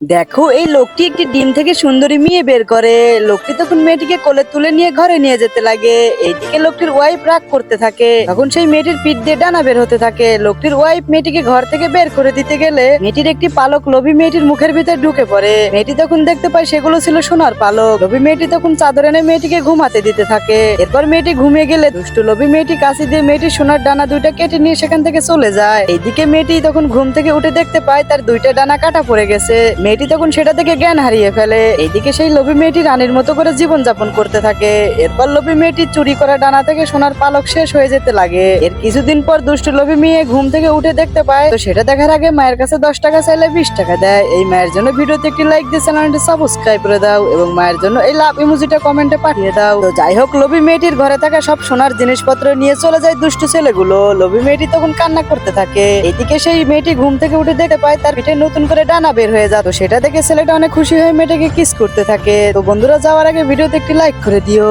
দেখো এই লোকটি একটি ডিম থেকে সুন্দরী মেয়ে বের করে। লোকটি তখন মেয়েটিকে কোলে তুলে নিয়ে ঘরে নিয়ে যেতে লাগে। এইদিকে লোকটির ওয়াইফ রাগ করতে থাকে। তখন সেই মেয়েটির পিঠ দিয়ে ডানা বের হতে থাকে। লোকটির ওয়াইফ মেয়েটিকে ঘর থেকে বের করে দিতে গেলে মেয়েটির একটি পালক লোভী মেয়েটির মুখের ভিতরে ঢুকে পড়ে। মেয়েটি তখন দেখতে পায় সেগুলো ছিল সোনার পালক। লোভী মেয়েটি তখন চাদর এনে মেয়েটিকে ঘুমাতে দিতে থাকে। এরপর মেয়েটি ঘুমিয়ে গেলে দুষ্টু লোভী মেয়েটি কাশি দিয়ে মেয়েটির সোনার ডানা দুইটা কেটে নিয়ে সেখান থেকে চলে যায়। এইদিকে মেয়েটি তখন ঘুম থেকে উঠে দেখতে পায় তার দুইটা ডানা কাটা পড়ে গেছে। মেয়েটি তখন সেটা থেকে জ্ঞান হারিয়ে ফেলে। এইদিকে সেই লোভী মেয়েটি রানীর মতো করে জীবন যাপন করতে থাকে। এরপর লোভী মেয়েটি চুরি করা ডানা থেকে সোনার পালক শেষ হয়ে যেতে লাগে। এর কিছুদিন পর দুষ্টু লোভী মেয়ে ঘুম থেকে উঠে দেখতে পায়, তো সেটা দেখার আগে মায়ের কাছে 10 টাকা চাইলে 20 টাকা দেয়। এই মায়ের জন্য ভিডিওতে একটি লাইক দিয়ে চ্যানেলটি সাবস্ক্রাইব করে দাও এবং মায়ের জন্য এই লাভ ইমোজিটা কমেন্টে পাঠিয়ে দাও। তো যাই হোক, লোভী মেয়েটির ঘরে থাকা সব সোনার জিনিসপত্র নিয়ে চলে যায় দুষ্টু ছেলেগুলো। লোভী মেয়েটি তখন কান্না করতে থাকে। এদিকে সেই মেয়েটি ঘুম থেকে উঠে দেখতে পায় তার পিঠে নতুন করে ডানা বের হয়ে যায়। তো সেটা দেখে ছেলেটা অনেক খুশি হয়ে মেয়েটাকে কিস করতে থাকে। তো বন্ধুরা, যাওয়ার আগে ভিডিওতে একটি লাইক করে দিও।